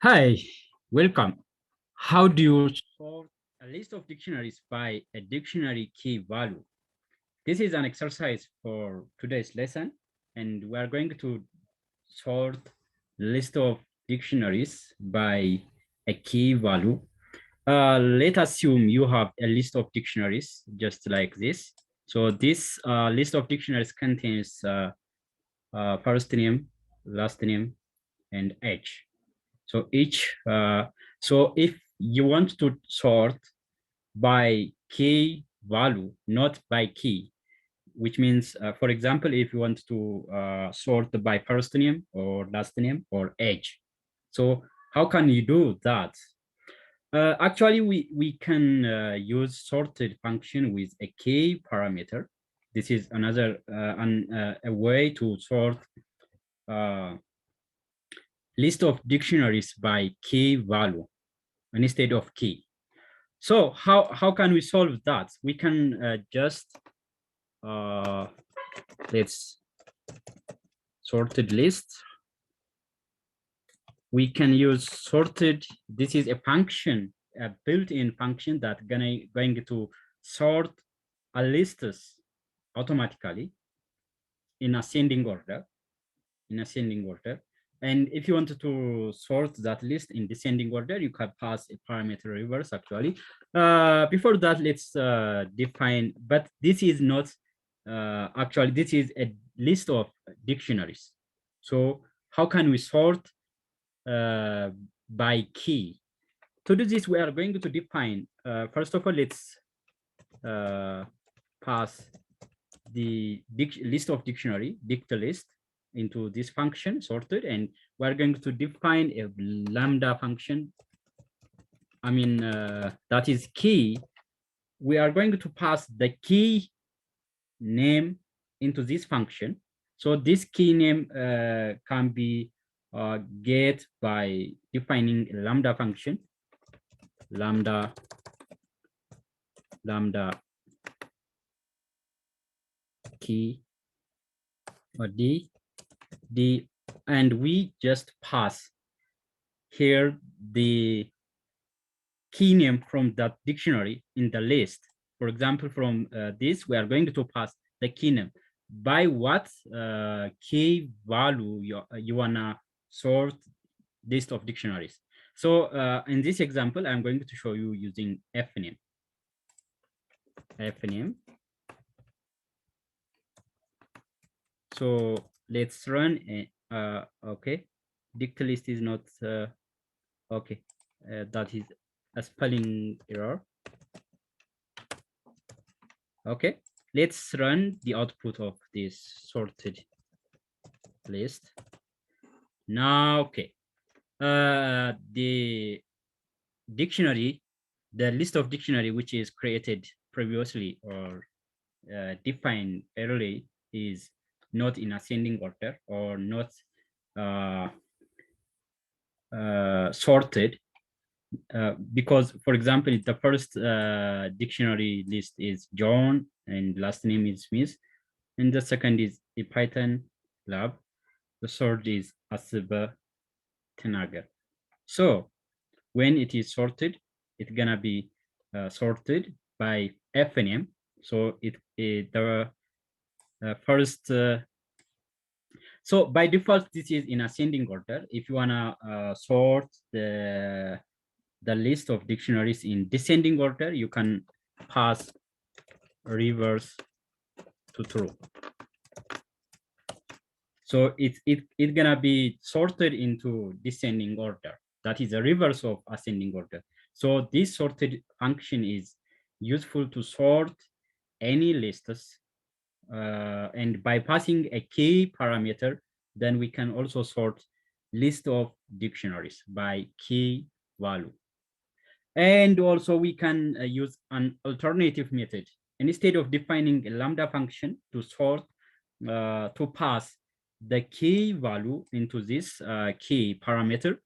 Hi, welcome. How do you sort a list of dictionaries by a dictionary key value? This is an exercise for today's lesson, and we are going to sort list of dictionaries by a key value. Let's assume you have a list of dictionaries just like this. So this list of dictionaries contains first name, last name, and age. So so if you want to sort by key value, not by key, which means, for example, if you want to sort by first name or last name or age. So how can you do that? Actually, we can use sorted function with a key parameter. This is another a way to sort uh, list of dictionaries by key value instead of key. So how can we solve that? We can just let's sorted list. We can use sorted. This is a function, a built-in function that going to sort a list automatically in ascending order. In ascending order. And if you wanted to sort that list in descending order, you can pass a parameter reverse actually. Before that, let's define, but this is not, actually, this is a list of dictionaries. So how can we sort by key? To do this, we are going to define, first of all, let's pass the list of dictionary, dict list, into this function sorted, and we're going to define a lambda function. I mean, that is key. We are going to pass the key name into this function. So this key name can be get by defining a lambda function, lambda key or d, and we just pass here the key name from that dictionary in the list. For example, from this, we are going to pass the key name. By what key value you wanna sort list of dictionaries. So in this example, I'm going to show you using fname. Fname. So let's run. Okay, dict list is not okay. That is a spelling error. Okay, let's run the output of this sorted list. Now, okay, the dictionary, the list of dictionary which is created previously or defined early is not in ascending order or not sorted. Because, for example, the first dictionary list is John and last name is Smith, and the second is a Python lab. The third is Asiba Tenaga. So when it is sorted, it's gonna be sorted by FNM. So the first. So by default, this is in ascending order. If you wanna sort the list of dictionaries in descending order, you can pass reverse to true. So it's gonna be sorted into descending order. That is a reverse of ascending order. So this sorted function is useful to sort any lists, and by passing a key parameter, then we can also sort list of dictionaries by key value. And also we can use an alternative method. Instead of defining a lambda function to sort, to pass the key value into this key parameter,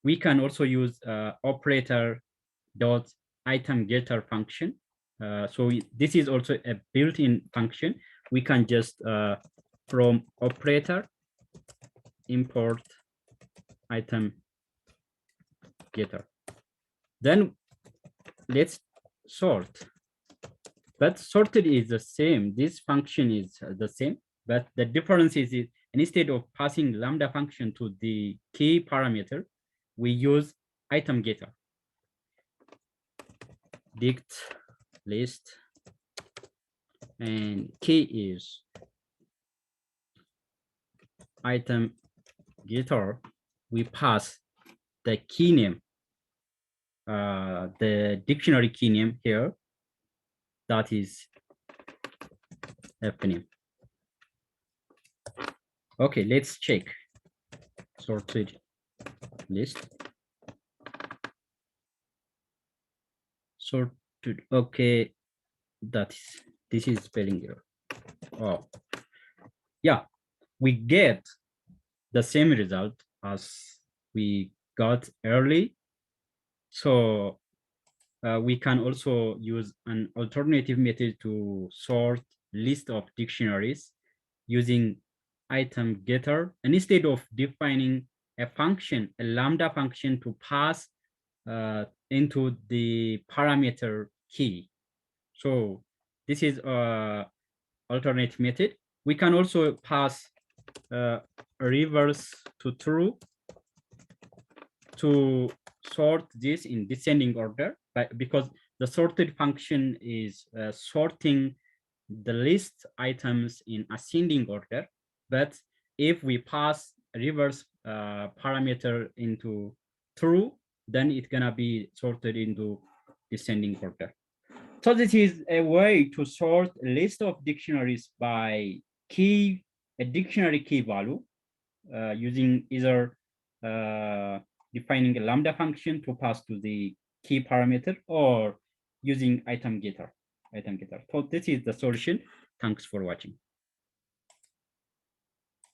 we can also use operator dot item getter function. So this is also a built-in function. We can just from operator import item getter. Then let's sort. But sorted is the same. This function is the same, but the difference is instead of passing lambda function to the key parameter, we use item getter. Dict list and key is item getter. We pass the key name, the dictionary key name here. That is F name. Okay, let's check sorted list. Sorted. Okay, this is spelling error. Oh, yeah, we get the same result as we got early. So we can also use an alternative method to sort list of dictionaries using item getter. And instead of defining a function, a lambda function to pass into the parameter key. So this is a alternate method. We can also pass reverse to true to sort this in descending order, because the sorted function is sorting the list items in ascending order. But if we pass reverse parameter into true, then it's gonna be sorted into descending order. So this is a way to sort a list of dictionaries by key, a dictionary key value, using either defining a lambda function to pass to the key parameter or using item getter. So this is the solution. Thanks for watching.